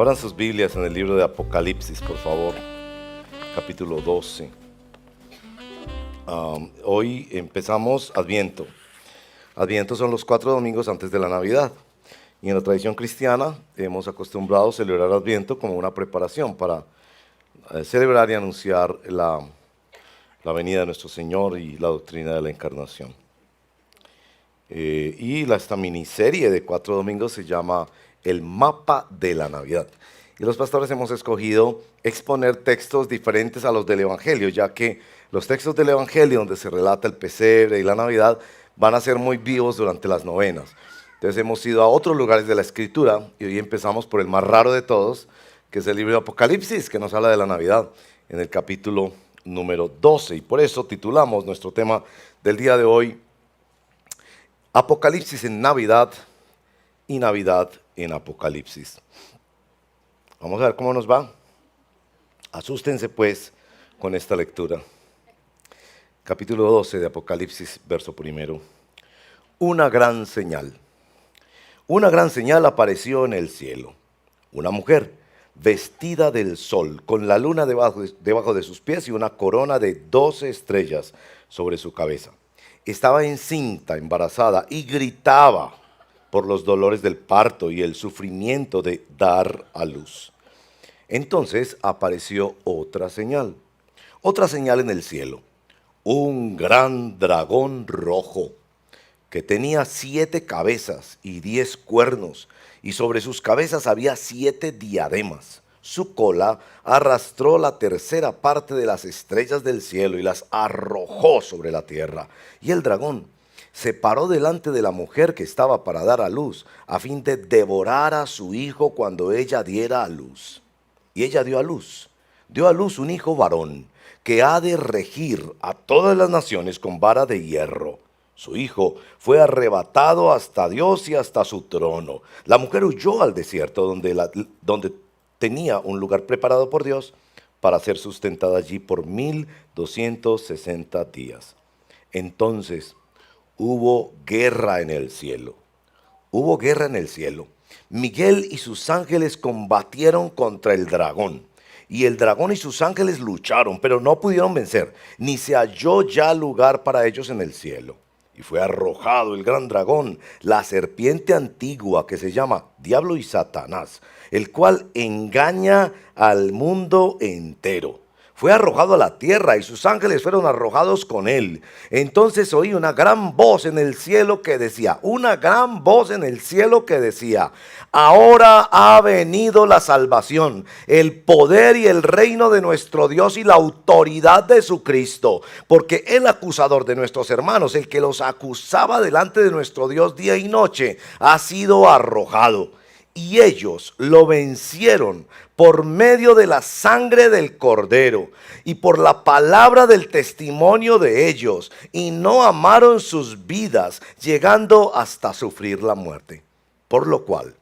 Abran sus Biblias en el libro de Apocalipsis, por favor, capítulo 12. Hoy empezamos Adviento. Adviento son los 4 domingos antes de la Navidad. Y en la tradición cristiana hemos acostumbrado a celebrar Adviento como una preparación para celebrar y anunciar la venida de nuestro Señor y la doctrina de la encarnación. Esta miniserie de 4 domingos se llama El Mapa de la Navidad. Y los pastores hemos escogido exponer textos diferentes a los del Evangelio, ya que los textos del Evangelio donde se relata el pesebre y la Navidad van a ser muy vivos durante las novenas. Entonces hemos ido a otros lugares de la Escritura y hoy empezamos por el más raro de todos, que es el libro de Apocalipsis, que nos habla de la Navidad en el capítulo número 12. Y por eso titulamos nuestro tema del día de hoy, Apocalipsis en Navidad y Navidad en Apocalipsis. Vamos a ver cómo nos va. Asústense pues con esta lectura. Capítulo 12 de Apocalipsis, verso primero. Una gran señal. Una gran señal apareció en el cielo. Una mujer vestida del sol, con la luna debajo de sus pies y una corona de 12 estrellas sobre su cabeza. Estaba encinta, embarazada, y gritaba por los dolores del parto y el sufrimiento de dar a luz. Entonces apareció otra señal en el cielo. Un gran dragón rojo, que tenía 7 cabezas y 10 cuernos, y sobre sus cabezas había 7 diademas. Su cola arrastró la tercera parte de las estrellas del cielo y las arrojó sobre la tierra. Y el dragón se paró delante de la mujer que estaba para dar a luz, a fin de devorar a su hijo cuando ella diera a luz. Y ella dio a luz un hijo varón, que ha de regir a todas las naciones con vara de hierro. Su hijo fue arrebatado hasta Dios y hasta su trono. La mujer huyó al desierto donde tenía un lugar preparado por Dios para ser sustentada allí por 1260 días. Entonces hubo guerra en el cielo. Miguel y sus ángeles combatieron contra el dragón. Y el dragón y sus ángeles lucharon, pero no pudieron vencer, ni se halló ya lugar para ellos en el cielo. Y fue arrojado el gran dragón, la serpiente antigua que se llama Diablo y Satanás, el cual engaña al mundo entero. Fue arrojado a la tierra y sus ángeles fueron arrojados con él. Entonces oí una gran voz en el cielo que decía, ahora ha venido la salvación, el poder y el reino de nuestro Dios y la autoridad de su Cristo, porque el acusador de nuestros hermanos, el que los acusaba delante de nuestro Dios día y noche, ha sido arrojado. Y ellos lo vencieron por medio de la sangre del Cordero y por la palabra del testimonio de ellos, y no amaron sus vidas, llegando hasta sufrir la muerte. Por lo cual,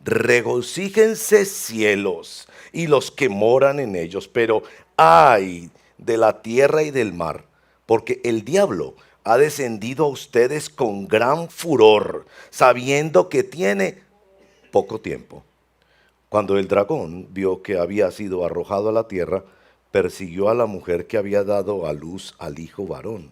regocíjense cielos y los que moran en ellos, pero ay de la tierra y del mar, porque el diablo ha descendido a ustedes con gran furor, sabiendo que tiene poco tiempo. Cuando el dragón vio que había sido arrojado a la tierra, persiguió a la mujer que había dado a luz al hijo varón.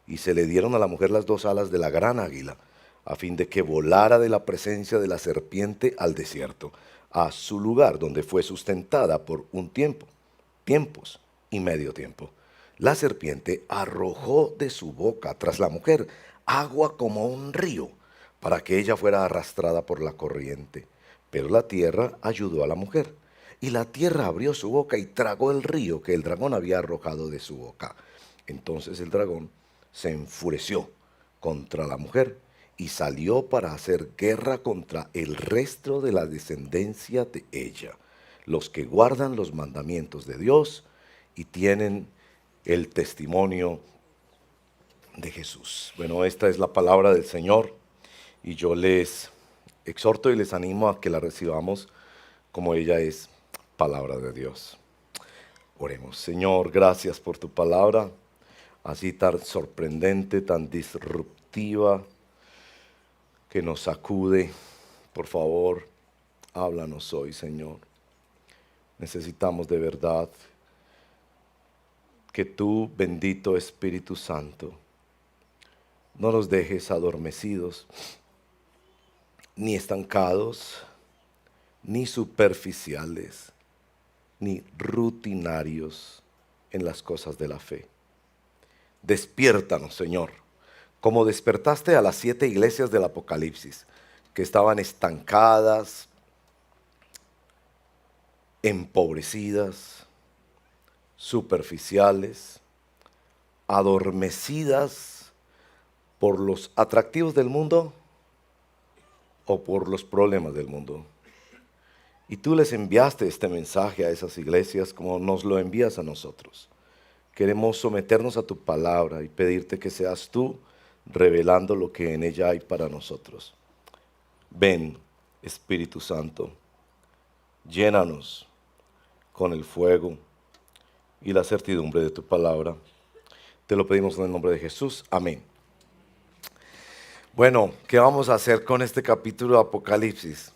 Y se le dieron a la mujer las 2 alas de la gran águila, a fin de que volara de la presencia de la serpiente al desierto, a su lugar donde fue sustentada por un tiempo, tiempos y medio tiempo. La serpiente arrojó de su boca tras la mujer agua como un río, para que ella fuera arrastrada por la corriente. Pero la tierra ayudó a la mujer, y la tierra abrió su boca y tragó el río que el dragón había arrojado de su boca. Entonces el dragón se enfureció contra la mujer y salió para hacer guerra contra el resto de la descendencia de ella, los que guardan los mandamientos de Dios y tienen el testimonio de Jesús. Bueno, esta es la palabra del Señor. Y yo les exhorto y les animo a que la recibamos como ella es, palabra de Dios. Oremos. Señor, gracias por tu palabra, así tan sorprendente, tan disruptiva, que nos sacude. Por favor, Háblanos hoy, Señor. Necesitamos de verdad que tú, bendito Espíritu Santo, no nos dejes adormecidos, ni estancados, ni superficiales, ni rutinarios en las cosas de la fe. Despiértanos, Señor, como despertaste a las 7 iglesias del Apocalipsis, que estaban estancadas, empobrecidas, superficiales, adormecidas por los atractivos del mundo o por los problemas del mundo. Y tú les enviaste este mensaje a esas iglesias como nos lo envías a nosotros. Queremos someternos a tu palabra y pedirte que seas tú revelando lo que en ella hay para nosotros. Ven, Espíritu Santo, llénanos con el fuego y la certidumbre de tu palabra. Te lo pedimos en el nombre de Jesús. Amén. Bueno, ¿qué vamos a hacer con este capítulo de Apocalipsis?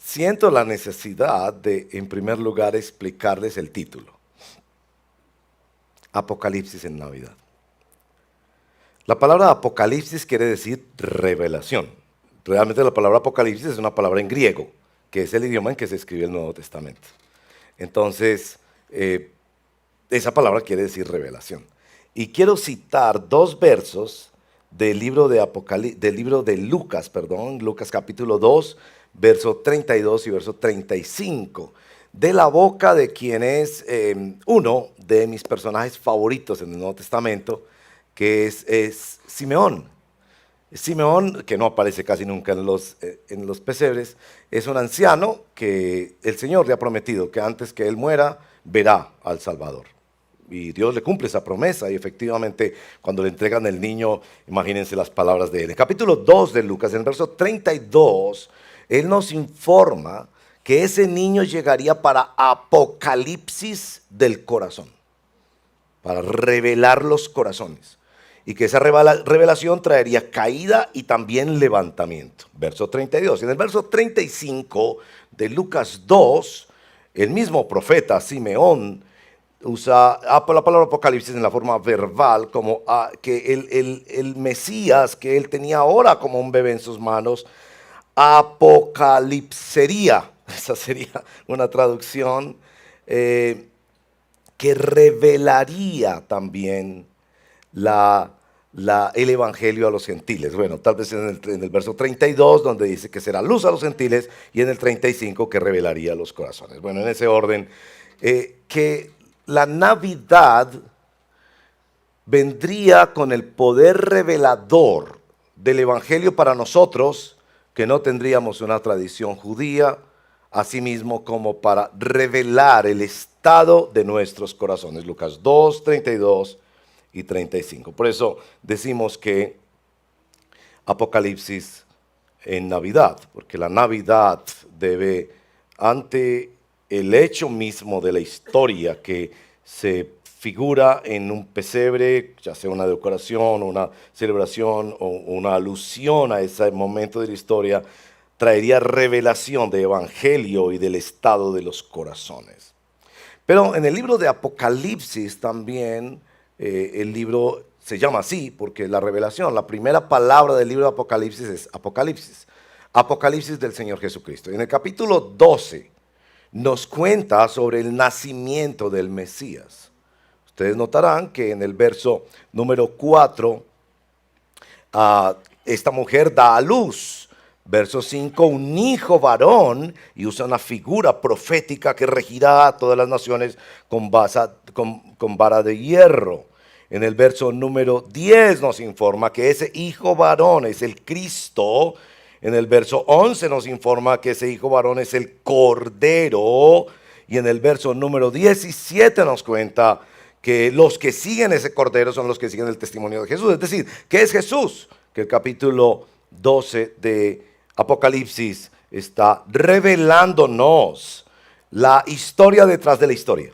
Siento la necesidad de, en primer lugar, explicarles el título. Apocalipsis en Navidad. La palabra Apocalipsis quiere decir revelación. Realmente la palabra Apocalipsis es una palabra en griego, que es el idioma en que se escribe el Nuevo Testamento. Entonces, esa palabra quiere decir revelación. Y quiero citar 2 versos del libro de Lucas, Lucas capítulo 2, verso 32 y verso 35, de la boca de quien es uno de mis personajes favoritos en el Nuevo Testamento, que es Simeón. Simeón, que no aparece casi nunca en los pesebres, es un anciano que el Señor le ha prometido que antes que él muera, verá al Salvador. Y Dios le cumple esa promesa y efectivamente cuando le entregan el niño, imagínense las palabras de él. En el capítulo 2 de Lucas, en el verso 32, él nos informa que ese niño llegaría para apocalipsis del corazón, para revelar los corazones. Y que esa revelación traería caída y también levantamiento. Verso 32. En el verso 35 de Lucas 2, el mismo profeta Simeón usa la palabra apocalipsis en la forma verbal, como que el Mesías que él tenía ahora como un bebé en sus manos, apocalipsería. Esa sería una traducción que revelaría también el evangelio a los gentiles. Bueno, tal vez en el verso 32 donde dice que será luz a los gentiles y en el 35 que revelaría los corazones. Bueno, en ese orden, que la Navidad vendría con el poder revelador del evangelio para nosotros, que no tendríamos una tradición judía, asimismo como para revelar el estado de nuestros corazones. Lucas 2, 32 y 35. Por eso decimos que Apocalipsis en Navidad, porque la Navidad debe, ante el hecho mismo de la historia que se figura en un pesebre, ya sea una decoración, una celebración o una alusión a ese momento de la historia, traería revelación de evangelio y del estado de los corazones. Pero en el libro de Apocalipsis también, el libro se llama así porque la revelación, la primera palabra del libro de Apocalipsis es Apocalipsis, Apocalipsis del Señor Jesucristo. En el capítulo 12 nos cuenta sobre el nacimiento del Mesías. Ustedes notarán que en el verso número 4, esta mujer da a luz. Verso 5, un hijo varón, y usa una figura profética que regirá a todas las naciones con vara de hierro. En el verso número 10 nos informa que ese hijo varón es el Cristo. En el verso 11 nos informa que ese hijo varón es el Cordero. Y en el verso número 17 nos cuenta que los que siguen ese Cordero son los que siguen el testimonio de Jesús. Es decir, ¿qué es Jesús? Que el capítulo 12 de Apocalipsis está revelándonos la historia detrás de la historia.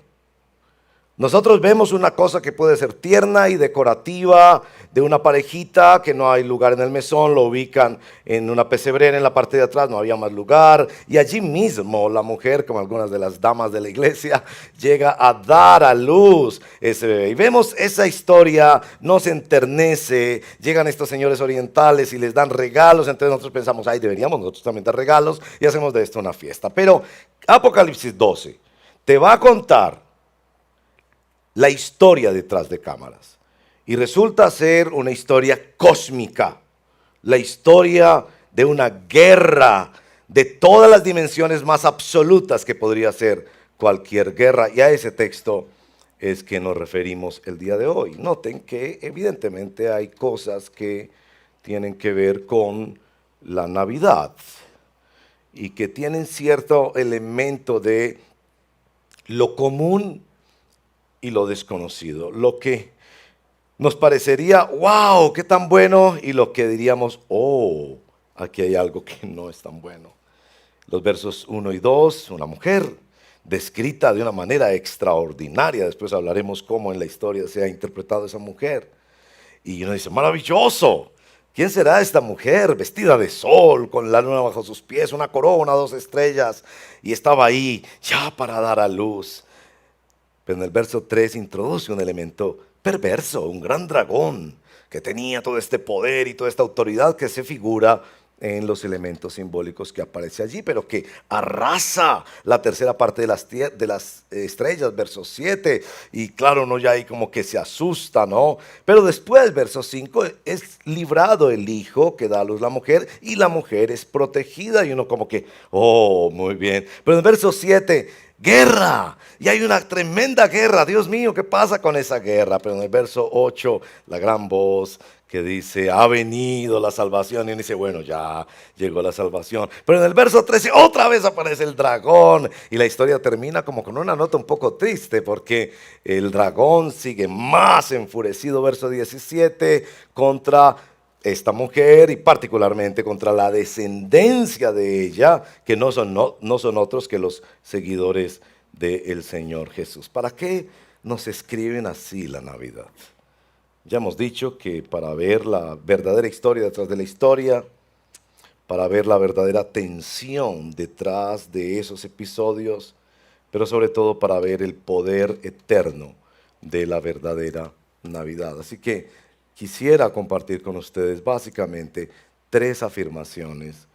Nosotros vemos una cosa que puede ser tierna y decorativa de una parejita que no hay lugar en el mesón, lo ubican en una pesebrera en la parte de atrás, no había más lugar, y allí mismo la mujer, como algunas de las damas de la iglesia, llega a dar a luz ese bebé. Y vemos esa historia, nos enternece, llegan estos señores orientales y les dan regalos, entonces nosotros pensamos, ay, deberíamos nosotros también dar regalos y hacemos de esto una fiesta. Pero Apocalipsis 12 te va a contar la historia detrás de cámaras. Y resulta ser una historia cósmica, la historia de una guerra de todas las dimensiones más absolutas que podría ser cualquier guerra. Y a ese texto es que nos referimos el día de hoy. Noten que evidentemente hay cosas que tienen que ver con la Navidad y que tienen cierto elemento de lo común y lo desconocido, lo que nos parecería, wow, qué tan bueno, y lo que diríamos, oh, aquí hay algo que no es tan bueno. Los versos 1 y 2, una mujer descrita de una manera extraordinaria, después hablaremos cómo en la historia se ha interpretado esa mujer. Y uno dice, maravilloso, ¿quién será esta mujer vestida de sol, con la luna bajo sus pies, una corona, 2 estrellas? Y estaba ahí ya para dar a luz. Pero en el verso 3 introduce un elemento perverso, un gran dragón que tenía todo este poder y toda esta autoridad que se figura en los elementos simbólicos que aparece allí, pero que arrasa la tercera parte de las estrellas, verso 7, y claro, uno ya ahí como que se asusta, ¿no? Pero después, verso 5, es librado el hijo que da a luz la mujer, y la mujer es protegida, y uno como que, oh, muy bien. Pero en el verso 7, guerra, y hay una tremenda guerra, Dios mío, ¿qué pasa con esa guerra? Pero en el verso 8, la gran voz que dice, ha venido la salvación, y uno dice, bueno, ya llegó la salvación. Pero en el verso 13, otra vez aparece el dragón, y la historia termina como con una nota un poco triste, porque el dragón sigue más enfurecido, verso 17, contra esta mujer y particularmente contra la descendencia de ella, que no son otros que los seguidores del Señor Jesús. ¿Para qué nos escriben así la Navidad? Ya hemos dicho que para ver la verdadera historia detrás de la historia, para ver la verdadera tensión detrás de esos episodios, pero sobre todo para ver el poder eterno de la verdadera Navidad. Así que quisiera compartir con ustedes básicamente 3 afirmaciones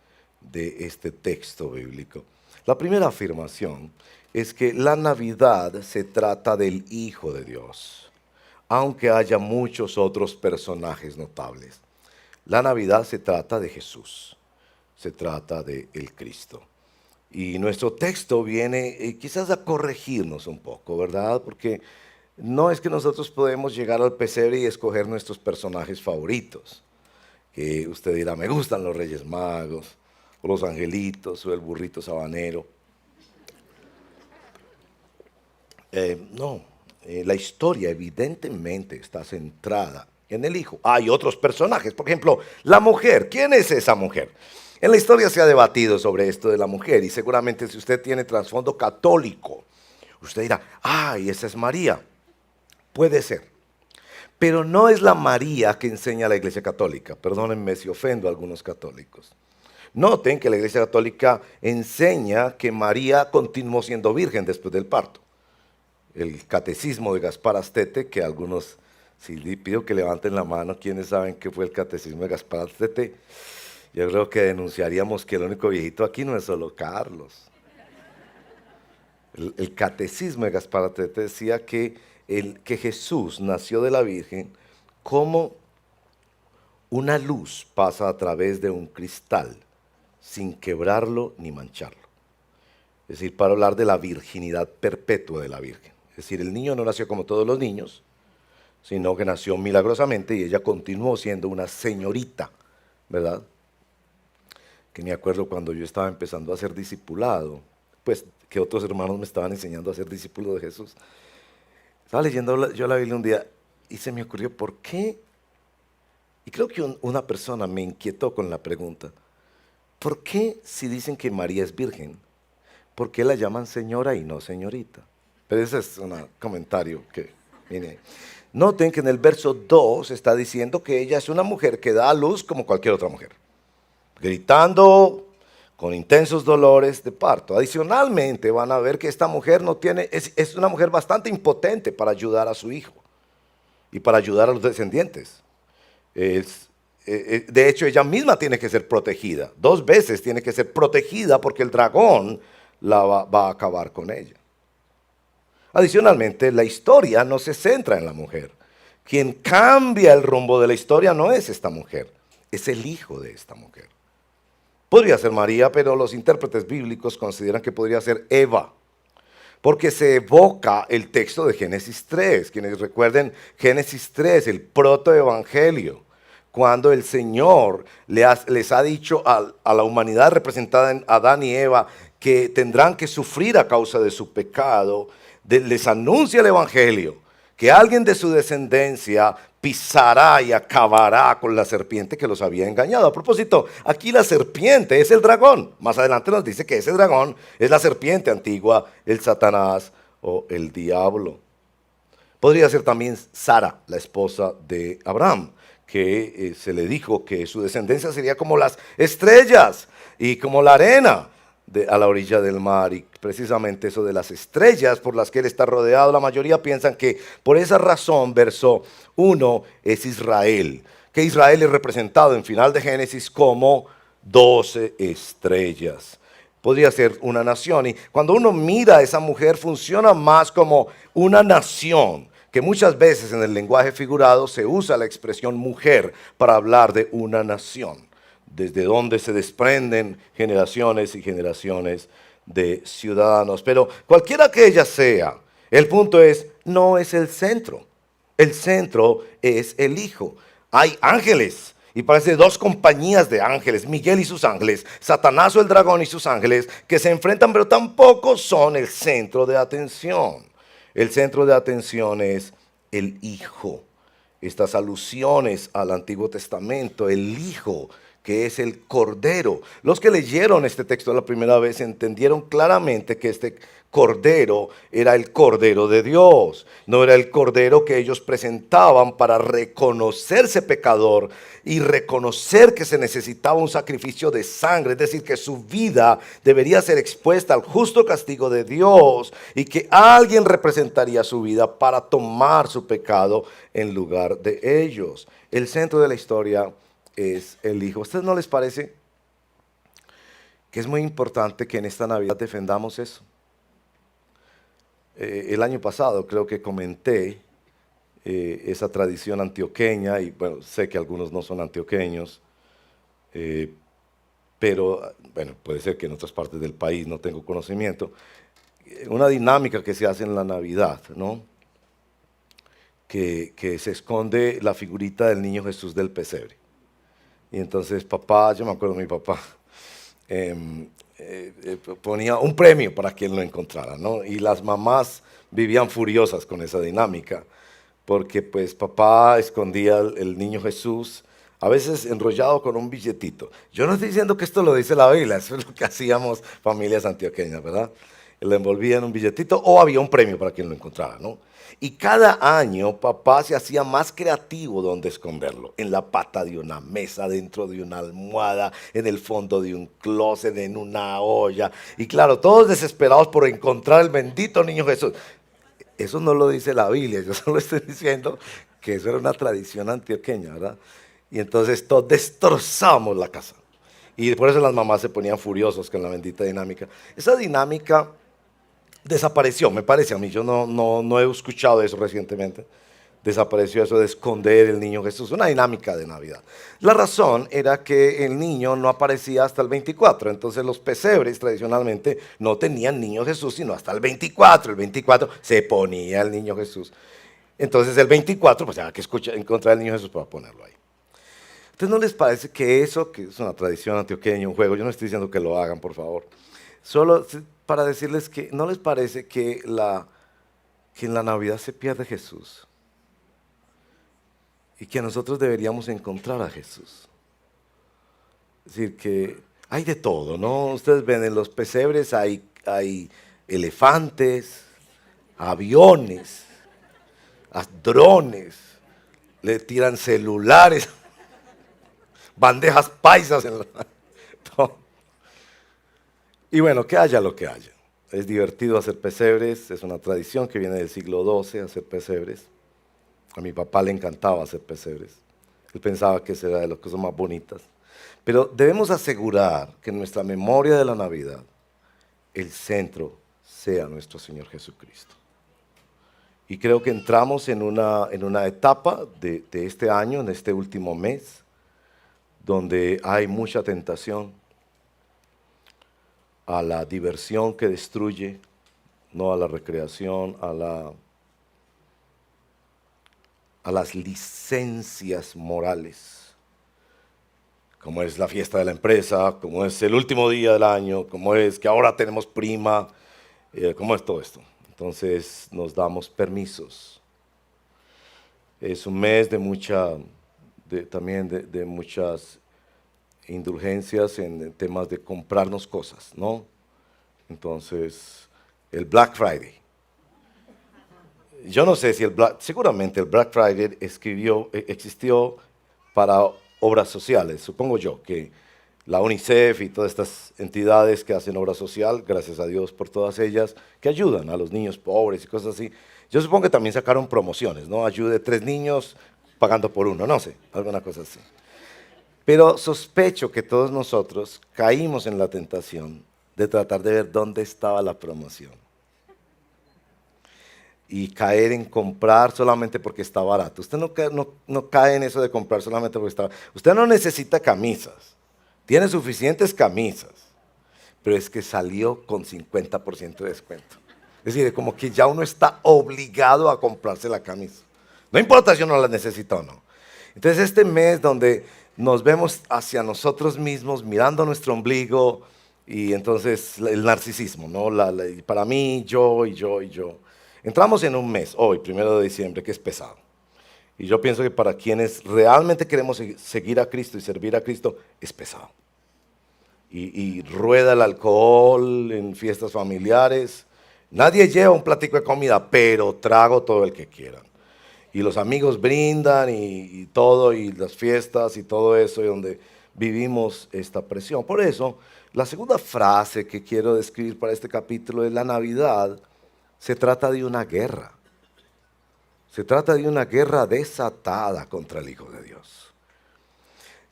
de este texto bíblico. La primera afirmación es que la Navidad se trata del Hijo de Dios, aunque haya muchos otros personajes notables. La Navidad se trata de Jesús, se trata de el Cristo. Y nuestro texto viene quizás a corregirnos un poco, ¿verdad? Porque no es que nosotros podemos llegar al pesebre y escoger nuestros personajes favoritos. Que usted dirá, me gustan los Reyes Magos, o los angelitos, o el burrito sabanero. No, la historia evidentemente está centrada en el hijo. Hay otros personajes, por ejemplo, la mujer. ¿Quién es esa mujer? En la historia se ha debatido sobre esto de la mujer y seguramente si usted tiene trasfondo católico, usted dirá, ay, esa es María. Puede ser, pero no es la María que enseña la Iglesia Católica. Perdónenme si ofendo a algunos católicos. Noten que la Iglesia Católica enseña que María continuó siendo virgen después del parto. El catecismo de Gaspar Astete, que algunos, si pido que levanten la mano, ¿quiénes saben qué fue el catecismo de Gaspar Astete? Yo creo que denunciaríamos que el único viejito aquí no es solo Carlos. El catecismo de Gaspar Astete decía que Jesús nació de la Virgen como una luz pasa a través de un cristal sin quebrarlo ni mancharlo. Es decir, para hablar de la virginidad perpetua de la Virgen. Es decir, el niño no nació como todos los niños, sino que nació milagrosamente y ella continuó siendo una señorita, ¿verdad? Que me acuerdo cuando yo estaba empezando a ser discipulado, pues que otros hermanos me estaban enseñando a ser discípulo de Jesús. Estaba leyendo yo la Biblia un día y se me ocurrió, ¿por qué? Y creo que una persona me inquietó con la pregunta, ¿por qué si dicen que María es virgen, por qué la llaman señora y no señorita? Pero ese es un comentario que viene. Noten que en el verso 2 está diciendo que ella es una mujer que da a luz como cualquier otra mujer, gritando con intensos dolores de parto. Adicionalmente van a ver que esta mujer no tiene, es una mujer bastante impotente para ayudar a su hijo y para ayudar a los descendientes. De hecho, ella misma tiene que ser protegida. 2 veces tiene que ser protegida porque el dragón va a acabar con ella. Adicionalmente, la historia no se centra en la mujer. Quien cambia el rumbo de la historia no es esta mujer, es el hijo de esta mujer. Podría ser María, pero los intérpretes bíblicos consideran que podría ser Eva, porque se evoca el texto de Génesis 3. Quienes recuerden Génesis 3, el protoevangelio, cuando el Señor les ha dicho a la humanidad representada en Adán y Eva que tendrán que sufrir a causa de su pecado, les anuncia el evangelio, que alguien de su descendencia pisará y acabará con la serpiente que los había engañado. A propósito, aquí la serpiente es el dragón. Más adelante nos dice que ese dragón es la serpiente antigua, el Satanás o el diablo. Podría ser también Sara, la esposa de Abraham, que se le dijo que su descendencia sería como las estrellas y como la arena a la orilla del mar, y precisamente eso de las estrellas por las que él está rodeado, la mayoría piensan que por esa razón, verso 1 es Israel, que Israel es representado en final de Génesis como 12 estrellas. Podría ser una nación, y cuando uno mira a esa mujer funciona más como una nación, que muchas veces en el lenguaje figurado se usa la expresión mujer para hablar de una nación, desde donde se desprenden generaciones y generaciones de ciudadanos. Pero cualquiera que ella sea, el punto es, no es el centro es el Hijo. Hay ángeles, y parece 2 compañías de ángeles, Miguel y sus ángeles, Satanás o el dragón y sus ángeles, que se enfrentan, pero tampoco son el centro de atención. El centro de atención es el Hijo. Estas alusiones al Antiguo Testamento, el Hijo, que es el Cordero. Los que leyeron este texto la primera vez entendieron claramente que este Cordero era el Cordero de Dios. No era el Cordero que ellos presentaban para reconocerse pecador y reconocer que se necesitaba un sacrificio de sangre. Es decir, que su vida debería ser expuesta al justo castigo de Dios y que alguien representaría su vida para tomar su pecado en lugar de ellos. El centro de la historia es el Hijo. ¿A ustedes no les parece que es muy importante que en esta Navidad defendamos eso? El año pasado creo que comenté esa tradición antioqueña, y bueno, sé que algunos no son antioqueños, pero bueno, puede ser que en otras partes del país no tengo conocimiento. Una dinámica que se hace en la Navidad, ¿no? Que se esconde la figurita del niño Jesús del pesebre. Y entonces papá, yo me acuerdo de mi papá, ponía un premio para quien lo encontrara, ¿no? Y las mamás vivían furiosas con esa dinámica, porque pues papá escondía el niño Jesús, a veces enrollado con un billetito. Yo no estoy diciendo que esto lo dice la Biblia, eso es lo que hacíamos familias antioqueñas, ¿verdad? Lo envolvía en un billetito o había un premio para quien lo encontrara, ¿no? Y cada año papá se hacía más creativo donde esconderlo. En la pata de una mesa, dentro de una almohada, en el fondo de un closet, en una olla. Y claro, todos desesperados por encontrar el bendito niño Jesús. Eso no lo dice la Biblia, yo solo estoy diciendo que eso era una tradición antioqueña, ¿verdad? Y entonces todos destrozamos la casa. Y por eso las mamás se ponían furiosos con la bendita dinámica. Esa dinámica desapareció, me parece a mí. Yo no he escuchado eso recientemente. Desapareció eso de esconder el niño Jesús, una dinámica de Navidad. La razón era que el niño no aparecía hasta el 24, entonces los pesebres tradicionalmente no tenían niño Jesús sino hasta el 24. El 24 se ponía el niño Jesús. Entonces el 24 pues había que encontrar el niño Jesús para ponerlo ahí. ¿Ustedes no les parece que eso, que es una tradición antioqueña, un juego, yo no estoy diciendo que lo hagan, por favor, solo para decirles que no les parece que en la Navidad se pierde Jesús y que nosotros deberíamos encontrar a Jesús? Es decir, que hay de todo, ¿no? Ustedes ven en los pesebres hay elefantes, aviones, a drones, le tiran celulares, bandejas paisas. Y bueno, que haya lo que haya. Es divertido hacer pesebres, es una tradición que viene del siglo XII, hacer pesebres. A mi papá le encantaba hacer pesebres. Él pensaba que esa era de las cosas más bonitas. Pero debemos asegurar que en nuestra memoria de la Navidad, el centro sea nuestro Señor Jesucristo. Y creo que entramos en una etapa de este año, en este último mes, donde hay mucha tentación a la diversión que destruye, no a la recreación, a las licencias morales, como es la fiesta de la empresa, como es el último día del año, como es que ahora tenemos prima, como es todo esto. Entonces nos damos permisos. Es un mes también de muchas indulgencias en temas de comprarnos cosas, ¿no? Entonces, el Black Friday. Yo no sé si seguramente el Black Friday existió para obras sociales. Supongo yo que la UNICEF y todas estas entidades que hacen obra social, gracias a Dios por todas ellas, que ayudan a los niños pobres y cosas así. Yo supongo que también sacaron promociones, ¿no? Ayude 3 niños pagando por uno, no sé, alguna cosa así. Pero sospecho que todos nosotros caímos en la tentación de tratar de ver dónde estaba la promoción. Y caer en comprar solamente porque está barato. Usted no cae en eso de comprar solamente porque está barato. Usted no necesita camisas. Tiene suficientes camisas. Pero es que salió con 50% de descuento. Es decir, como que ya uno está obligado a comprarse la camisa. No importa si uno la necesita o no. Entonces este mes donde nos vemos hacia nosotros mismos, mirando nuestro ombligo, y entonces el narcisismo, ¿no? Para mí, yo y yo y yo. Entramos en un mes, hoy, 1 de diciembre, que es pesado. Y yo pienso que para quienes realmente queremos seguir a Cristo y servir a Cristo, es pesado. Y rueda el alcohol en fiestas familiares. Nadie lleva un platico de comida, pero trago todo el que quieran. Y los amigos brindan y todo, y las fiestas y todo eso, y donde vivimos esta presión. Por eso, la segunda frase que quiero describir para este capítulo es la Navidad. Se trata de una guerra. Se trata de una guerra desatada contra el Hijo de Dios.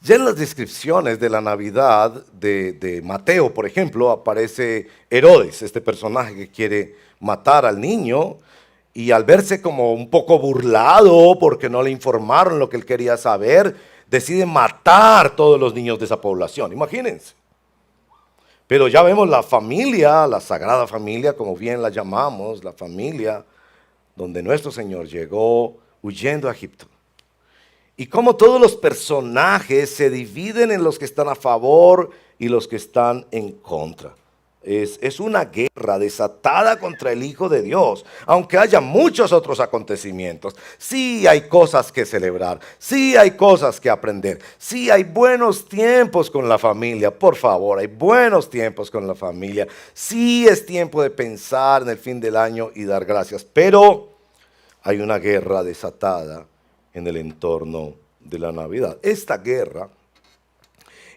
Ya en las descripciones de la Navidad de Mateo, por ejemplo, aparece Herodes, este personaje que quiere matar al niño, y al verse como un poco burlado porque no le informaron lo que él quería saber, decide matar todos los niños de esa población. Imagínense. Pero ya vemos la familia, la Sagrada Familia, como bien la llamamos, la familia donde nuestro Señor llegó huyendo a Egipto. Y cómo todos los personajes se dividen en los que están a favor y los que están en contra. Es una guerra desatada contra el Hijo de Dios, aunque haya muchos otros acontecimientos. Sí hay cosas que celebrar, sí hay cosas que aprender, sí hay buenos tiempos con la familia, por favor, hay buenos tiempos con la familia. Sí es tiempo de pensar en el fin del año y dar gracias, pero hay una guerra desatada en el entorno de la Navidad. Esta guerra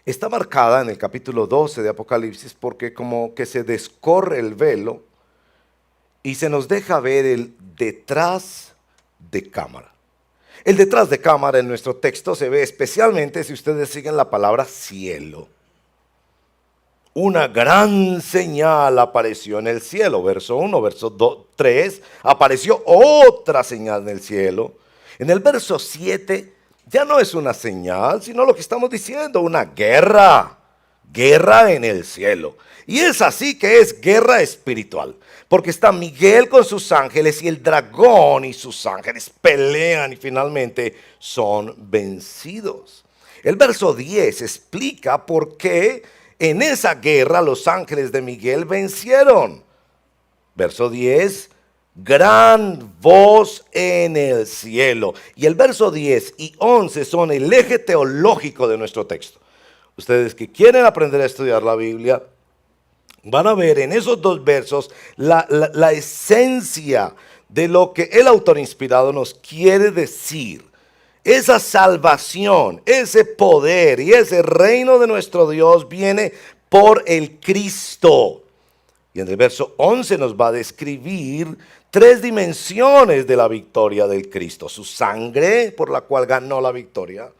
está marcada en el capítulo 12 de Apocalipsis porque como que se descorre el velo y se nos deja ver el detrás de cámara. El detrás de cámara en nuestro texto se ve especialmente si ustedes siguen la palabra cielo. Una gran señal apareció en el cielo, verso 1, verso 3, apareció otra señal en el cielo. En el verso 7 ya no es una señal, sino lo que estamos diciendo, una guerra en el cielo. Y es así que es guerra espiritual, porque está Miguel con sus ángeles y el dragón y sus ángeles pelean y finalmente son vencidos. El verso 10 explica por qué en esa guerra los ángeles de Miguel vencieron. Verso 10, gran voz en el cielo. Y el verso 10 y 11 son el eje teológico de nuestro texto. Ustedes que quieren aprender a estudiar la Biblia, Van a ver en esos dos versos la esencia de lo que el autor inspirado nos quiere decir. Esa salvación, ese poder y ese reino de nuestro Dios viene por el Cristo. Y en el verso 11 nos va a describir tres dimensiones de la victoria del Cristo. Su sangre por la cual ganó la victoria,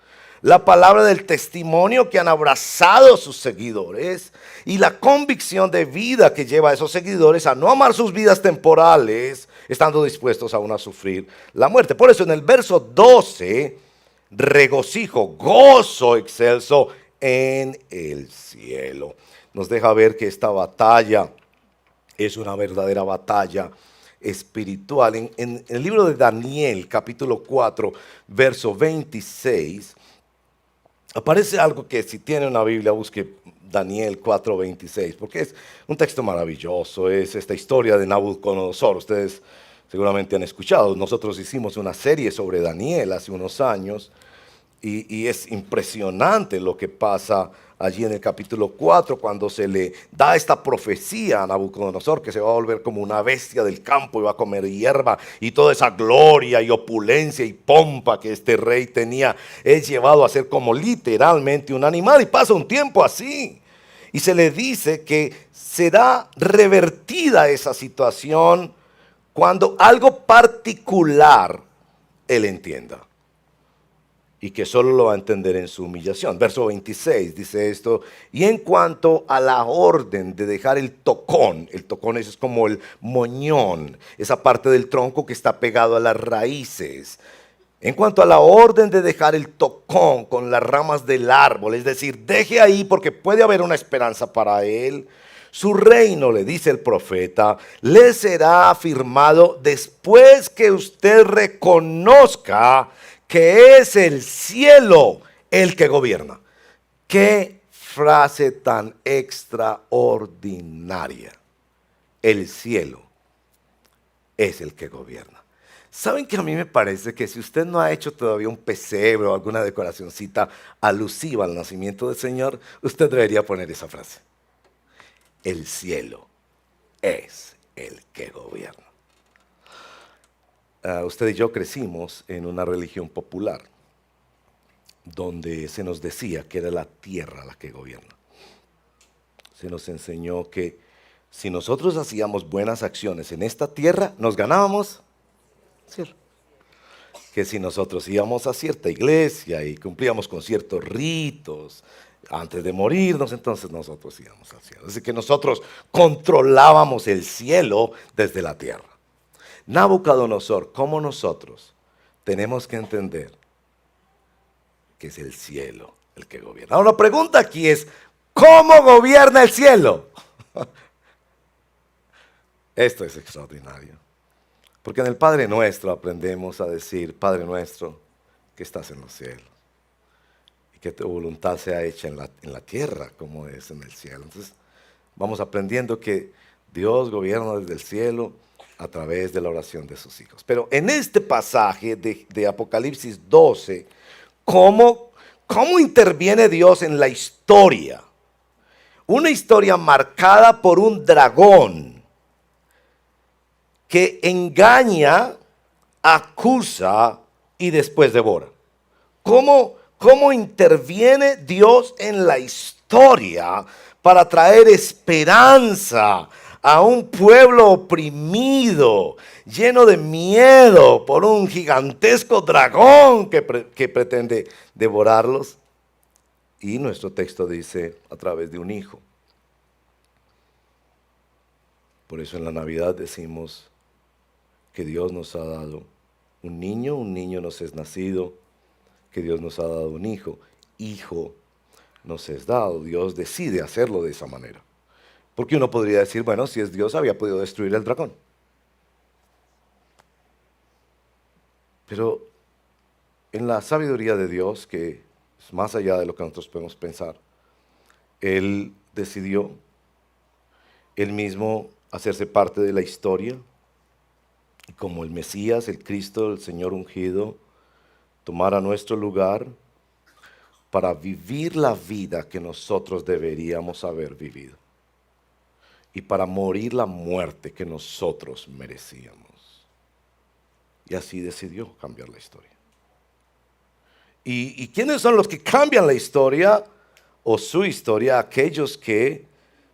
la palabra del testimonio que han abrazado sus seguidores y la convicción de vida que lleva a esos seguidores a no amar sus vidas temporales, estando dispuestos aún a sufrir la muerte. Por eso en el verso 12, regocijo, gozo excelso en el cielo. Nos deja ver que esta batalla es una verdadera batalla espiritual. En el libro de Daniel, capítulo 4, verso 26, aparece algo que si tiene una Biblia, busque Daniel 4:26, porque es un texto maravilloso, es esta historia de Nabucodonosor. Ustedes seguramente han escuchado, nosotros hicimos una serie sobre Daniel hace unos años, y es impresionante lo que pasa allí en el capítulo 4, cuando se le da esta profecía a Nabucodonosor, que se va a volver como una bestia del campo y va a comer hierba, y toda esa gloria y opulencia y pompa que este rey tenía es llevado a ser como literalmente un animal, y pasa un tiempo así. Y se le dice que será revertida esa situación cuando algo particular él entienda, y que solo lo va a entender en su humillación. Verso 26 dice esto: y en cuanto a la orden de dejar el tocón es como el moñón, esa parte del tronco que está pegado a las raíces. En cuanto a la orden de dejar el tocón con las ramas del árbol, es decir, deje ahí porque puede haber una esperanza para él. Su reino, le dice el profeta, le será afirmado después que usted reconozca que es el cielo el que gobierna. Qué frase tan extraordinaria. El cielo es el que gobierna. ¿Saben que a mí me parece que si usted no ha hecho todavía un pesebre o alguna decoracioncita alusiva al nacimiento del Señor, usted debería poner esa frase? El cielo es el que gobierna. Usted y yo crecimos en una religión popular donde se nos decía que era la tierra la que gobierna. Se nos enseñó que si nosotros hacíamos buenas acciones en esta tierra, nos ganábamos cielo. Que si nosotros íbamos a cierta iglesia y cumplíamos con ciertos ritos antes de morirnos, entonces nosotros íbamos al cielo. Así que nosotros controlábamos el cielo desde la tierra. Nabucodonosor, como nosotros, tenemos que entender que es el cielo el que gobierna. Ahora la pregunta aquí es, ¿cómo gobierna el cielo? Esto es extraordinario. Porque en el Padre Nuestro aprendemos a decir: Padre nuestro que estás en los cielos, y que tu voluntad sea hecha en la tierra como es en el cielo. Entonces vamos aprendiendo que Dios gobierna desde el cielo a través de la oración de sus hijos. Pero en este pasaje de Apocalipsis 12, ¿cómo interviene Dios en la historia? Una historia marcada por un dragón que engaña, acusa y después devora. ¿Cómo interviene Dios en la historia para traer esperanza a un pueblo oprimido, lleno de miedo por un gigantesco dragón que pretende devorarlos? Y nuestro texto dice: a través de un hijo. Por eso en la Navidad decimos que Dios nos ha dado un niño nos es nacido, que Dios nos ha dado un hijo nos es dado. Dios decide hacerlo de esa manera. Porque uno podría decir, bueno, si es Dios había podido destruir el dragón. Pero en la sabiduría de Dios, que es más allá de lo que nosotros podemos pensar, Él decidió Él mismo hacerse parte de la historia, y como el Mesías, el Cristo, el Señor ungido, tomara nuestro lugar para vivir la vida que nosotros deberíamos haber vivido. y para morir la muerte que nosotros merecíamos. Y así decidió cambiar la historia. ¿Y quiénes son los que cambian la historia o su historia? Aquellos que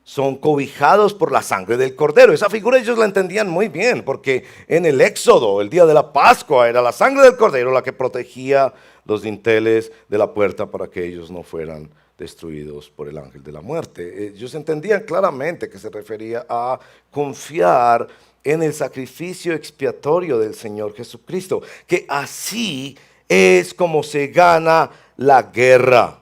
son cobijados por la sangre del Cordero. Esa figura ellos la entendían muy bien, porque en el Éxodo, el día de la Pascua, era la sangre del Cordero la que protegía los dinteles de la puerta para que ellos no fueran destruidos por el ángel de la muerte. Ellos entendían claramente que se refería a confiar en el sacrificio expiatorio del Señor Jesucristo, que así es como se gana la guerra.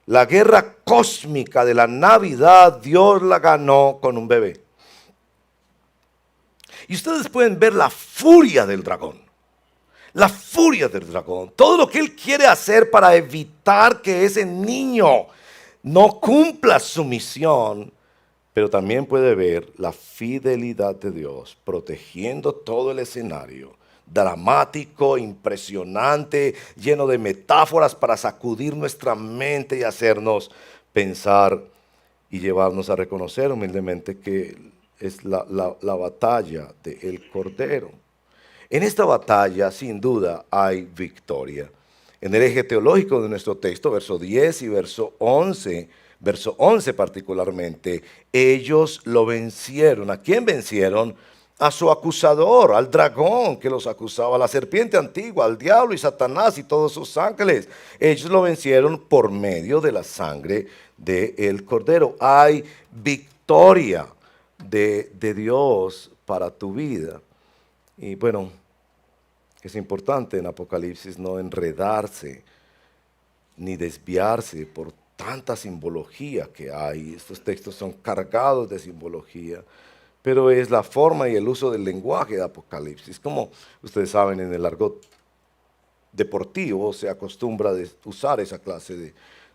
La guerra cósmica de la Navidad, Dios la ganó con un bebé. Y ustedes pueden ver la furia del dragón. La furia del dragón. Todo lo que él quiere hacer para evitar que ese niño no cumpla su misión. Pero también puede ver la fidelidad de Dios protegiendo todo el escenario. Dramático, impresionante, lleno de metáforas para sacudir nuestra mente y hacernos pensar y llevarnos a reconocer humildemente que es la batalla del Cordero. En esta batalla, sin duda, hay victoria. En el eje teológico de nuestro texto, verso 10 y verso 11 particularmente, ellos lo vencieron. ¿A quién vencieron? A su acusador, al dragón que los acusaba, a la serpiente antigua, al diablo y Satanás y todos sus ángeles. Ellos lo vencieron por medio de la sangre del Cordero. Hay victoria de Dios para tu vida. Y bueno, es importante en Apocalipsis no enredarse ni desviarse por tanta simbología que hay. Estos textos son cargados de simbología, pero es la forma y el uso del lenguaje de Apocalipsis. Como ustedes saben, en el argot deportivo se acostumbra a usar esa clase de,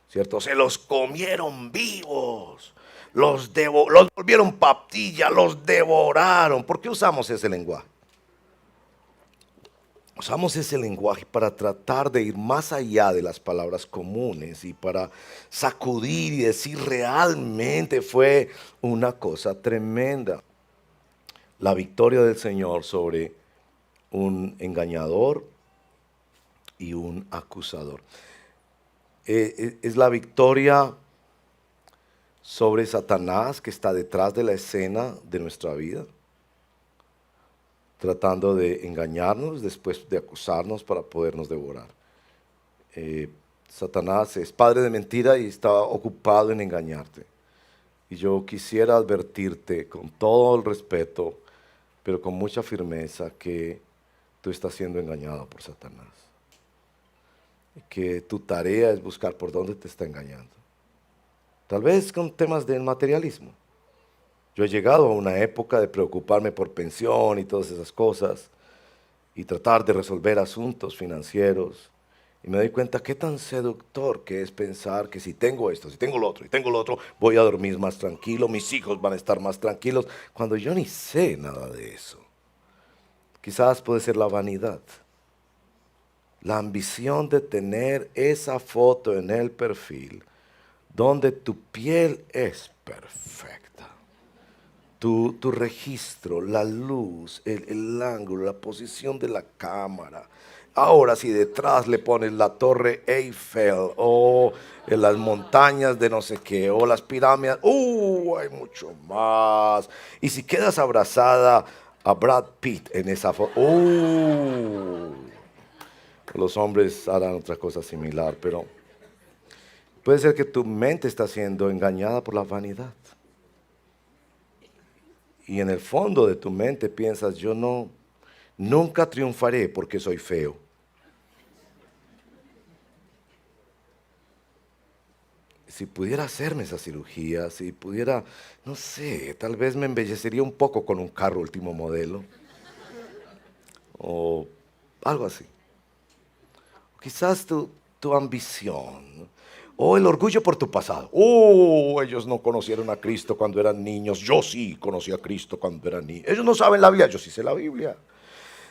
¿cierto? Se los comieron vivos, los volvieron papilla, los devoraron. ¿Por qué usamos ese lenguaje? Usamos ese lenguaje para tratar de ir más allá de las palabras comunes y para sacudir y decir realmente fue una cosa tremenda. La victoria del Señor sobre un engañador y un acusador. Es la victoria sobre Satanás que está detrás de la escena de nuestra vida, tratando de engañarnos, después de acusarnos para podernos devorar. Satanás es padre de mentira y está ocupado en engañarte. Y yo quisiera advertirte con todo el respeto, pero con mucha firmeza, que tú estás siendo engañado por Satanás. Y que tu tarea es buscar por dónde te está engañando. Tal vez con temas del materialismo. Yo he llegado a una época de preocuparme por pensión y todas esas cosas y tratar de resolver asuntos financieros. Y me doy cuenta qué tan seductor que es pensar que si tengo esto, si tengo lo otro y tengo lo otro, voy a dormir más tranquilo, mis hijos van a estar más tranquilos, cuando yo ni sé nada de eso. Quizás puede ser la vanidad, la ambición de tener esa foto en el perfil donde tu piel es perfecta. Tu registro, la luz, el ángulo, la posición de la cámara. Ahora si detrás le pones la torre Eiffel o las montañas de no sé qué o las pirámides, hay mucho más. Y si quedas abrazada a Brad Pitt en esa foto, los hombres harán otra cosa similar, pero puede ser que tu mente está siendo engañada por la vanidad. Y en el fondo de tu mente piensas, yo nunca triunfaré porque soy feo. Si pudiera hacerme esa cirugía, si pudiera, no sé, tal vez me embellecería un poco con un carro último modelo. O algo así. Quizás tu ambición. O el orgullo por tu pasado. Ellos no conocieron a Cristo cuando eran niños. Yo sí conocí a Cristo cuando era niño. Ellos no saben la Biblia. Yo sí sé la Biblia.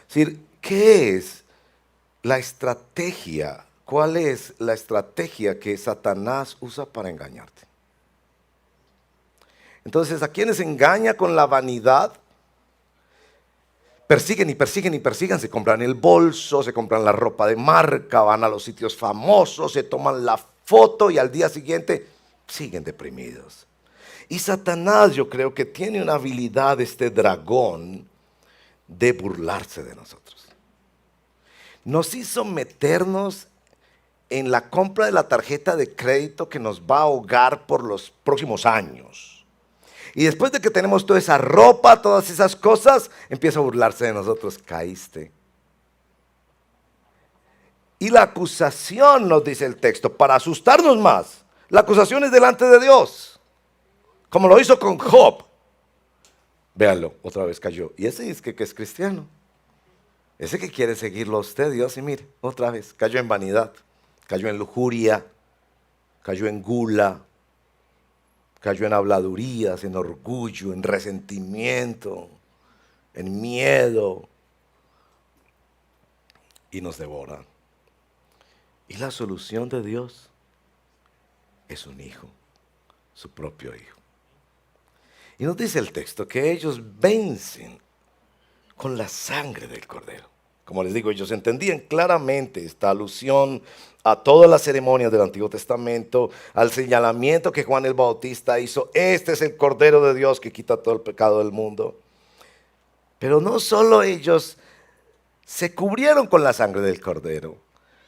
Es decir, ¿qué es la estrategia? ¿Cuál es la estrategia que Satanás usa para engañarte? Entonces, ¿a quiénes engaña con la vanidad? Persiguen y persiguen y persiguen, se compran el bolso, se compran la ropa de marca, van a los sitios famosos, se toman la foto y al día siguiente siguen deprimidos. Y Satanás, yo creo que tiene una habilidad, este dragón, de burlarse de nosotros. Nos hizo meternos en la compra de la tarjeta de crédito que nos va a ahogar por los próximos años. Y después de que tenemos toda esa ropa, todas esas cosas, empieza a burlarse de nosotros. Caíste. Y la acusación, nos dice el texto, para asustarnos más, la acusación es delante de Dios, como lo hizo con Job. Véanlo, otra vez cayó. Y ese es que es cristiano. Ese que quiere seguirlo a usted, Dios, y mire, otra vez, cayó en vanidad, cayó en lujuria, cayó en gula, cayó en habladurías, en orgullo, en resentimiento, en miedo, y nos devora. Y la solución de Dios es un hijo, su propio hijo. Y nos dice el texto que ellos vencen con la sangre del cordero. Como les digo, ellos entendían claramente esta alusión a todas las ceremonias del Antiguo Testamento, al señalamiento que Juan el Bautista hizo. Este es el Cordero de Dios que quita todo el pecado del mundo. Pero no solo ellos se cubrieron con la sangre del cordero,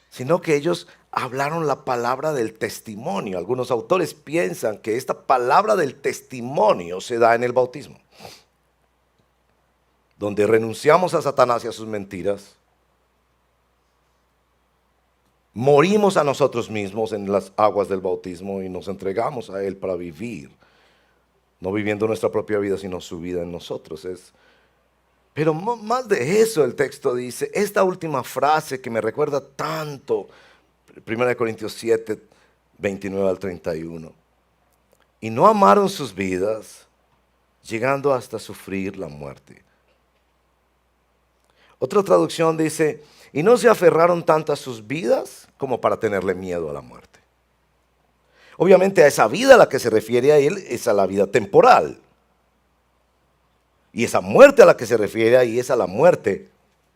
sino que ellos hablaron la palabra del testimonio. Algunos autores piensan que esta palabra del testimonio se da en el bautismo, donde renunciamos a Satanás y a sus mentiras, morimos a nosotros mismos en las aguas del bautismo y nos entregamos a Él para vivir, no viviendo nuestra propia vida, sino su vida en nosotros. Pero más de eso el texto dice, esta última frase que me recuerda tanto, 1 Corintios 7, 29 al 31. Y no amaron sus vidas, llegando hasta sufrir la muerte. Otra traducción dice, y no se aferraron tanto a sus vidas como para tenerle miedo a la muerte. Obviamente a esa vida a la que se refiere a él es a la vida temporal. Y esa muerte a la que se refiere ahí es a la muerte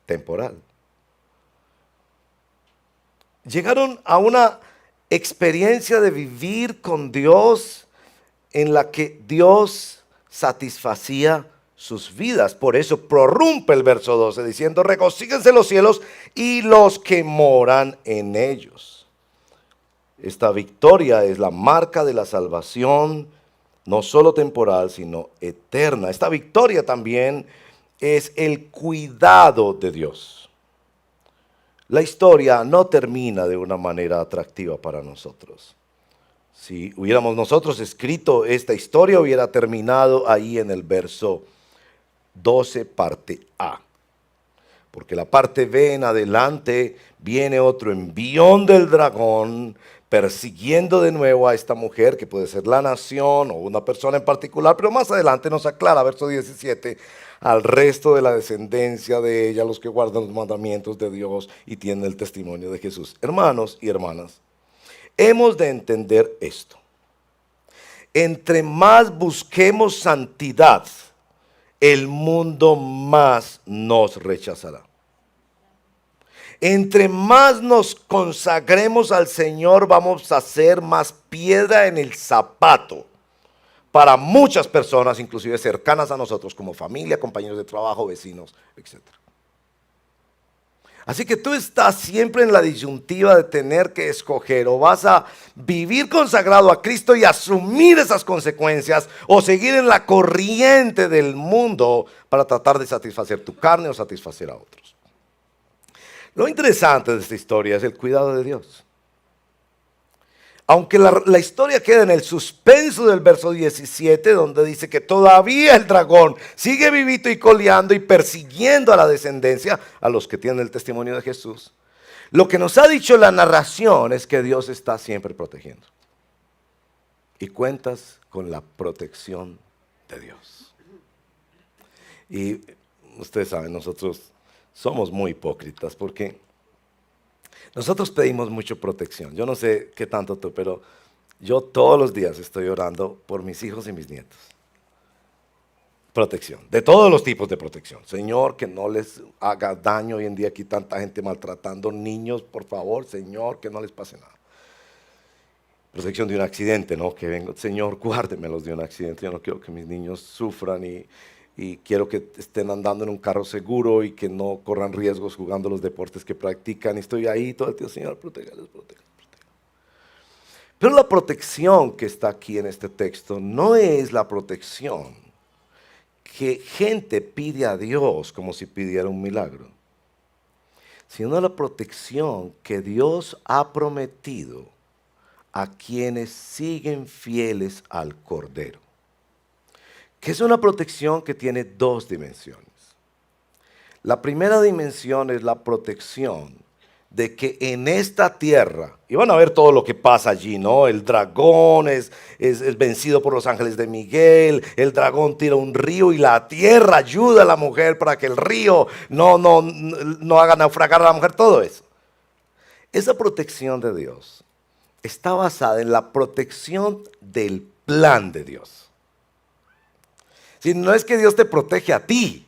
temporal. Llegaron a una experiencia de vivir con Dios en la que Dios satisfacía sus vidas. Por eso prorrumpe el verso 12 diciendo, regocíguense los cielos y los que moran en ellos. Esta victoria es la marca de la salvación, no solo temporal, sino eterna. Esta victoria también es el cuidado de Dios. La historia no termina de una manera atractiva para nosotros. Si hubiéramos nosotros escrito esta historia, hubiera terminado ahí en el verso 12, parte A. Porque la parte B en adelante viene otro envión del dragón persiguiendo de nuevo a esta mujer, que puede ser la nación o una persona en particular, pero más adelante nos aclara, verso 17, al resto de la descendencia de ella, los que guardan los mandamientos de Dios y tienen el testimonio de Jesús. Hermanos y hermanas, hemos de entender esto. Entre más busquemos santidad, el mundo más nos rechazará. Entre más nos consagremos al Señor, vamos a ser más piedra en el zapato para muchas personas, inclusive cercanas a nosotros, como familia, compañeros de trabajo, vecinos, etc. Así que tú estás siempre en la disyuntiva de tener que escoger, o vas a vivir consagrado a Cristo y asumir esas consecuencias, o seguir en la corriente del mundo para tratar de satisfacer tu carne o satisfacer a otros. Lo interesante de esta historia es el cuidado de Dios. Aunque la historia queda en el suspenso del verso 17, donde dice que todavía el dragón sigue vivito y coleando y persiguiendo a la descendencia, a los que tienen el testimonio de Jesús. Lo que nos ha dicho la narración es que Dios está siempre protegiendo. Y cuentas con la protección de Dios. Y ustedes saben, nosotros somos muy hipócritas porque nosotros pedimos mucho protección. Yo no sé qué tanto tú, pero yo todos los días estoy orando por mis hijos y mis nietos. Protección, de todos los tipos de protección. Señor, que no les haga daño hoy en día aquí tanta gente maltratando niños, por favor, Señor, que no les pase nada. Protección de un accidente, ¿no? Que vengo, Señor, guárdemelos de un accidente. Yo no quiero que mis niños sufran y quiero que estén andando en un carro seguro y que no corran riesgos jugando los deportes que practican. Y estoy ahí todo el tiempo, Señor, protégalos, protégalos. Pero la protección que está aquí en este texto no es la protección que gente pide a Dios como si pidiera un milagro, sino la protección que Dios ha prometido a quienes siguen fieles al Cordero. Que es una protección que tiene dos dimensiones. La primera dimensión es la protección de que en esta tierra, y van a ver todo lo que pasa allí, ¿no? El dragón es vencido por los ángeles de Miguel, el dragón tira un río y la tierra ayuda a la mujer para que el río no haga naufragar a la mujer, todo eso. Esa protección de Dios está basada en la protección del plan de Dios. Si no es que Dios te protege a ti,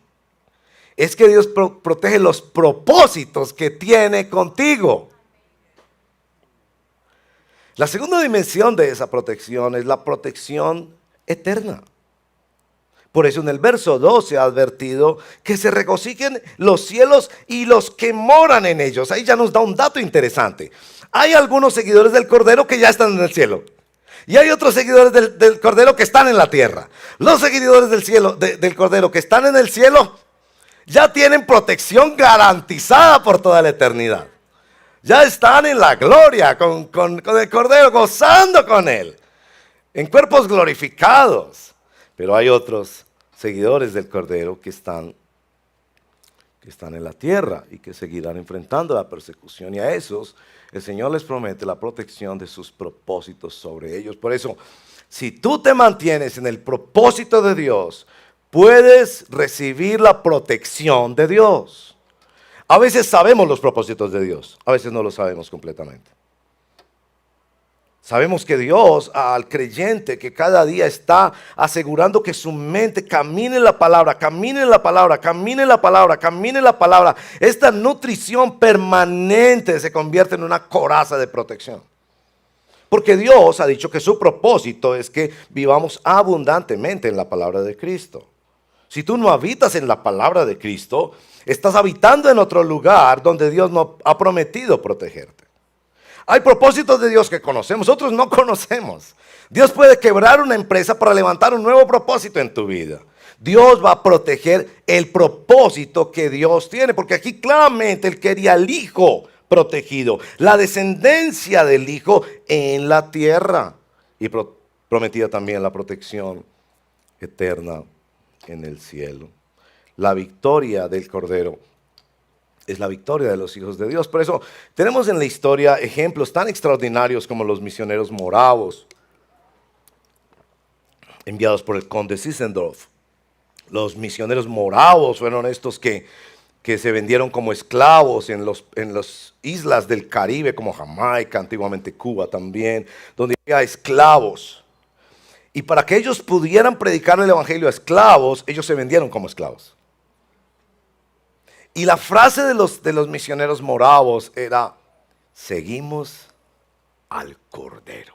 es que Dios protege los propósitos que tiene contigo. La segunda dimensión de esa protección es la protección eterna. Por eso en el verso 2 se ha advertido que se regocijen los cielos y los que moran en ellos. Ahí ya nos da un dato interesante. Hay algunos seguidores del Cordero que ya están en el cielo. Y hay otros seguidores del Cordero que están en la tierra. Los seguidores del cielo, del Cordero que están en el cielo, ya tienen protección garantizada por toda la eternidad. Ya están en la gloria con el Cordero, gozando con Él, en cuerpos glorificados. Pero hay otros seguidores del Cordero que están en la tierra y que seguirán enfrentando la persecución. Y a esos el Señor les promete la protección de sus propósitos sobre ellos. Por eso, si tú te mantienes en el propósito de Dios, puedes recibir la protección de Dios. A veces sabemos los propósitos de Dios, a veces no lo sabemos completamente. Sabemos que Dios al creyente que cada día está asegurando que su mente camine en la palabra, camine en la palabra, camine en la palabra, camine en la palabra. Esta nutrición permanente se convierte en una coraza de protección. Porque Dios ha dicho que su propósito es que vivamos abundantemente en la palabra de Cristo. Si tú no habitas en la palabra de Cristo, estás habitando en otro lugar donde Dios no ha prometido protegerte. Hay propósitos de Dios que conocemos, otros no conocemos. Dios puede quebrar una empresa para levantar un nuevo propósito en tu vida. Dios va a proteger el propósito que Dios tiene, porque aquí claramente Él quería al Hijo protegido, la descendencia del Hijo en la tierra, y prometía también la protección eterna en el cielo. La victoria del Cordero es la victoria de los hijos de Dios. Por eso tenemos en la historia ejemplos tan extraordinarios como los misioneros moravos, enviados por el conde Zinzendorf. Los misioneros moravos fueron estos que se vendieron como esclavos en las islas del Caribe, como Jamaica, antiguamente Cuba también, donde había esclavos. Y para que ellos pudieran predicar el evangelio a esclavos, ellos se vendieron como esclavos. Y la frase de los misioneros moravos era: seguimos al Cordero.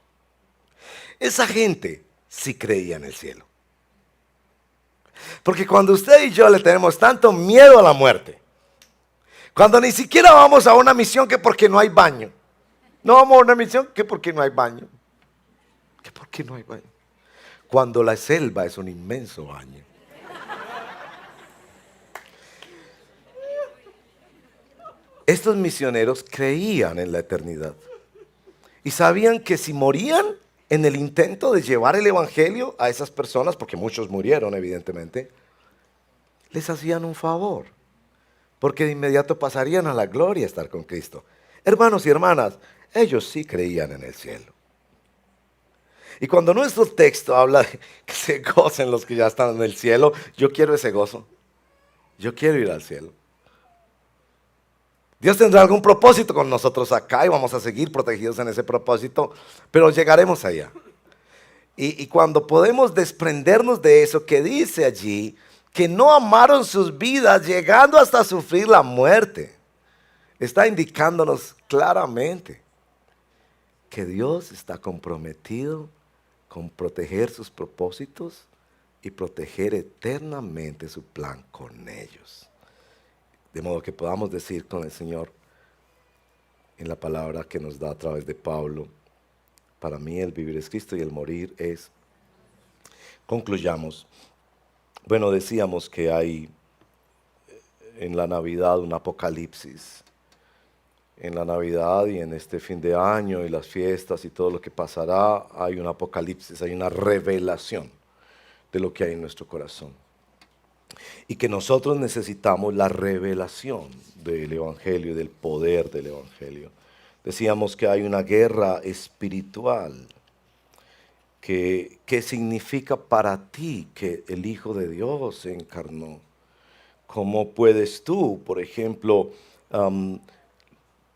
Esa gente sí creía en el cielo. Porque cuando usted y yo le tenemos tanto miedo a la muerte, cuando ni siquiera vamos a una misión que porque no hay baño, no vamos a una misión que porque no hay baño, que porque no hay baño, cuando la selva es un inmenso baño. Estos misioneros creían en la eternidad y sabían que si morían en el intento de llevar el evangelio a esas personas, porque muchos murieron evidentemente, les hacían un favor, porque de inmediato pasarían a la gloria a estar con Cristo. Hermanos y hermanas, ellos sí creían en el cielo. Y cuando nuestro texto habla de que se gocen los que ya están en el cielo, yo quiero ese gozo. Yo quiero ir al cielo. Dios tendrá algún propósito con nosotros acá y vamos a seguir protegidos en ese propósito, pero llegaremos allá. Y cuando podemos desprendernos de eso que dice allí, que no amaron sus vidas llegando hasta sufrir la muerte, está indicándonos claramente que Dios está comprometido con proteger sus propósitos y proteger eternamente su plan con ellos. De modo que podamos decir con el Señor, en la palabra que nos da a través de Pablo, para mí el vivir es Cristo y el morir es. Concluyamos. Bueno, decíamos que hay en la Navidad un apocalipsis. En la Navidad y en este fin de año y las fiestas y todo lo que pasará, hay un apocalipsis, hay una revelación de lo que hay en nuestro corazón. Y que nosotros necesitamos la revelación del Evangelio y del poder del Evangelio. Decíamos que hay una guerra espiritual. ¿Qué significa para ti que el Hijo de Dios se encarnó? ¿Cómo puedes tú, por ejemplo,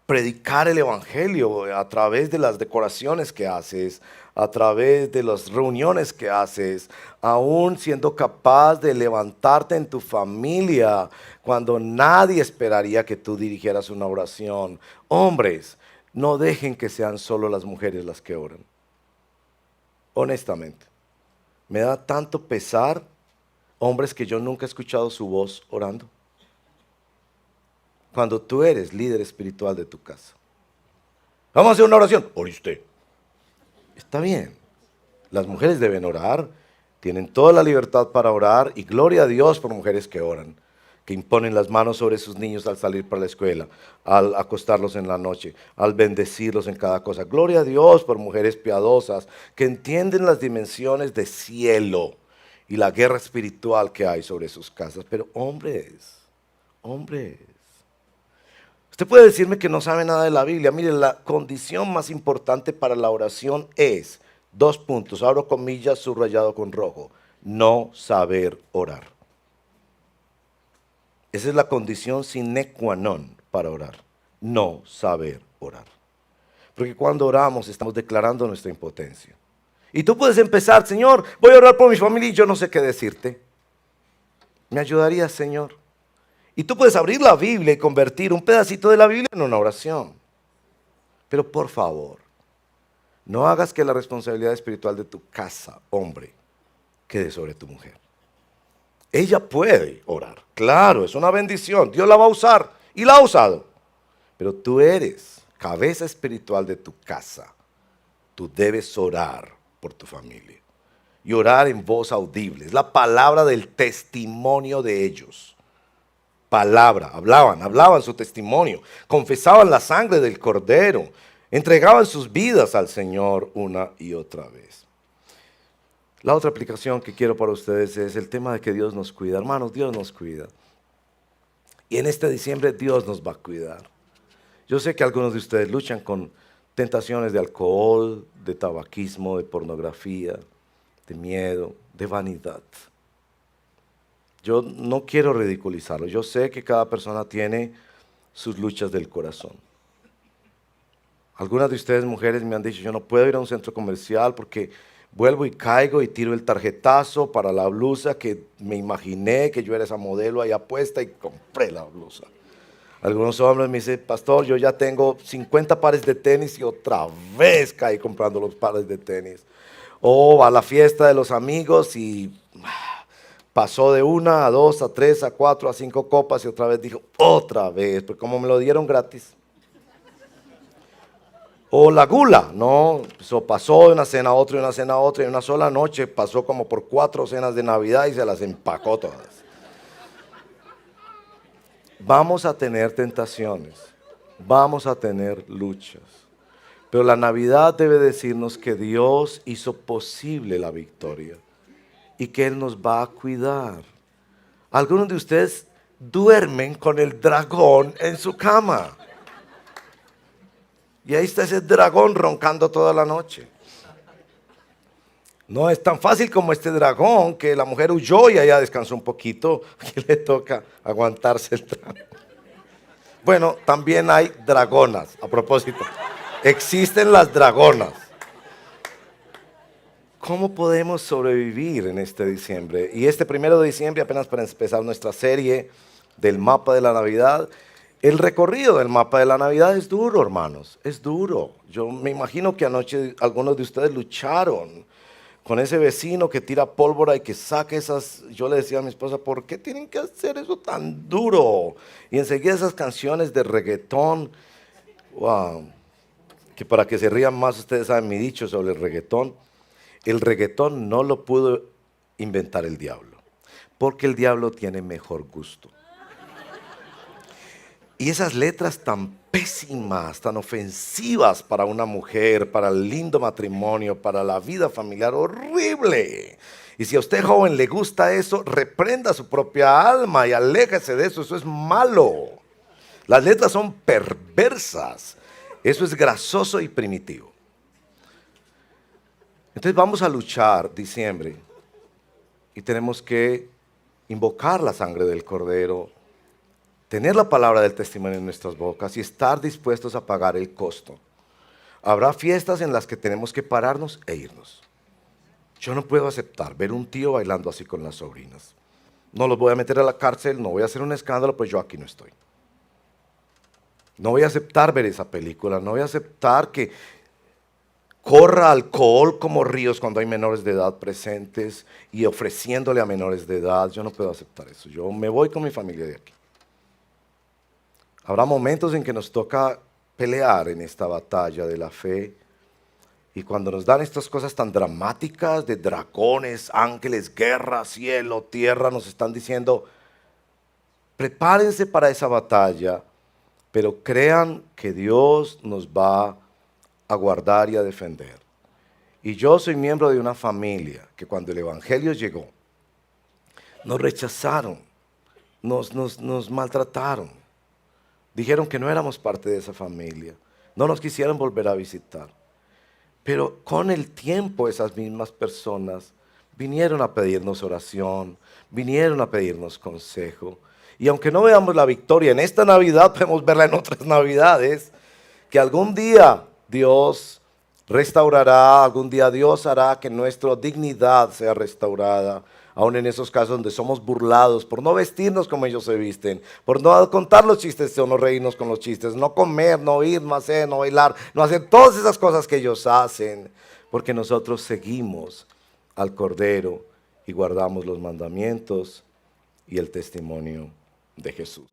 predicar el Evangelio a través de las decoraciones que haces, a través de las reuniones que haces, aún siendo capaz de levantarte en tu familia cuando nadie esperaría que tú dirigieras una oración? Hombres, no dejen que sean solo las mujeres las que oran. Honestamente, me da tanto pesar hombres que yo nunca he escuchado su voz orando. Cuando tú eres líder espiritual de tu casa. Vamos a hacer una oración. Ore usted. Está bien. Las mujeres deben orar. Tienen toda la libertad para orar. Y gloria a Dios por mujeres que oran. Que imponen las manos sobre sus niños al salir para la escuela. Al acostarlos en la noche. Al bendecirlos en cada cosa. Gloria a Dios por mujeres piadosas. Que entienden las dimensiones de cielo. Y la guerra espiritual que hay sobre sus casas. Pero hombres. Usted puede decirme que no sabe nada de la Biblia. Mire, la condición más importante para la oración es, 2 puntos, abro comillas, subrayado con rojo, no saber orar. Esa es la condición sine qua non para orar, no saber orar. Porque cuando oramos estamos declarando nuestra impotencia. Y tú puedes empezar, Señor, voy a orar por mi familia y yo no sé qué decirte. ¿Me ayudarías, Señor? Y tú puedes abrir la Biblia y convertir un pedacito de la Biblia en una oración. Pero por favor, no hagas que la responsabilidad espiritual de tu casa, hombre, quede sobre tu mujer. Ella puede orar, claro, es una bendición, Dios la va a usar y la ha usado. Pero tú eres cabeza espiritual de tu casa. Tú debes orar por tu familia. Y orar en voz audible, es la palabra del testimonio de ellos. Palabra, hablaban su testimonio, confesaban la sangre del Cordero, entregaban sus vidas al Señor una y otra vez. La otra aplicación que quiero para ustedes es el tema de que Dios nos cuida. Hermanos, Dios nos cuida. Y en este diciembre Dios nos va a cuidar. Yo sé que algunos de ustedes luchan con tentaciones de alcohol, de tabaquismo, de pornografía, de miedo, de vanidad. Yo no quiero ridiculizarlo. Yo sé que cada persona tiene sus luchas del corazón. Algunas de ustedes, mujeres, me han dicho, yo no puedo ir a un centro comercial porque vuelvo y caigo y tiro el tarjetazo para la blusa que me imaginé que yo era esa modelo allá puesta y compré la blusa. Algunos hombres me dicen, pastor, yo ya tengo 50 pares de tenis y otra vez caí comprando los pares de tenis. O a la fiesta de los amigos y pasó de 1 a 2 a 3 a 4 a 5 copas y otra vez dijo, otra vez, porque como me lo dieron gratis. O la gula, no, eso pasó de una cena a otra y una cena a otra y en una sola noche pasó como por 4 cenas de Navidad y se las empacó todas. Vamos a tener tentaciones, vamos a tener luchas, pero la Navidad debe decirnos que Dios hizo posible la victoria y que Él nos va a cuidar. Algunos de ustedes duermen con el dragón en su cama. Y ahí está ese dragón roncando toda la noche. No es tan fácil como este dragón que la mujer huyó y allá descansó un poquito, que le toca aguantarse el dragón. Bueno, también hay dragonas, a propósito. Existen las dragonas. ¿Cómo podemos sobrevivir en este diciembre? Y este 1 de diciembre, apenas para empezar nuestra serie del mapa de la Navidad, el recorrido del mapa de la Navidad es duro, hermanos, es duro. Yo me imagino que anoche algunos de ustedes lucharon con ese vecino que tira pólvora y que saca esas. Yo le decía a mi esposa, ¿por qué tienen que hacer eso tan duro? Y enseguida esas canciones de reggaetón, wow, que para que se rían más ustedes saben mi dicho sobre el reggaetón. El reggaetón no lo pudo inventar el diablo, porque el diablo tiene mejor gusto. Y esas letras tan pésimas, tan ofensivas para una mujer, para el lindo matrimonio, para la vida familiar, horrible. Y si a usted joven le gusta eso, reprenda su propia alma y aléjese de eso es malo. Las letras son perversas, eso es grasoso y primitivo. Entonces vamos a luchar diciembre y tenemos que invocar la sangre del Cordero, tener la palabra del testimonio en nuestras bocas y estar dispuestos a pagar el costo. Habrá fiestas en las que tenemos que pararnos e irnos. Yo no puedo aceptar ver un tío bailando así con las sobrinas. No los voy a meter a la cárcel, no voy a hacer un escándalo, pues yo aquí no estoy. No voy a aceptar ver esa película, no voy a aceptar que corra alcohol como ríos cuando hay menores de edad presentes y ofreciéndole a menores de edad. Yo no puedo aceptar eso. Yo me voy con mi familia de aquí. Habrá momentos en que nos toca pelear en esta batalla de la fe. Y cuando nos dan estas cosas tan dramáticas de dragones, ángeles, guerra, cielo, tierra, nos están diciendo, prepárense para esa batalla, pero crean que Dios nos va a guardar y a defender. Y yo soy miembro de una familia que cuando el Evangelio llegó, nos rechazaron, nos maltrataron. Dijeron que no éramos parte de esa familia, no nos quisieron volver a visitar. Pero con el tiempo esas mismas personas vinieron a pedirnos oración, vinieron a pedirnos consejo. Y aunque no veamos la victoria en esta Navidad, podemos verla en otras Navidades, que algún día Dios restaurará, algún día Dios hará que nuestra dignidad sea restaurada, aún en esos casos donde somos burlados por no vestirnos como ellos se visten, por no contar los chistes o no reírnos con los chistes, no comer, no ir, no hacer, no bailar, no hacer todas esas cosas que ellos hacen, porque nosotros seguimos al Cordero y guardamos los mandamientos y el testimonio de Jesús.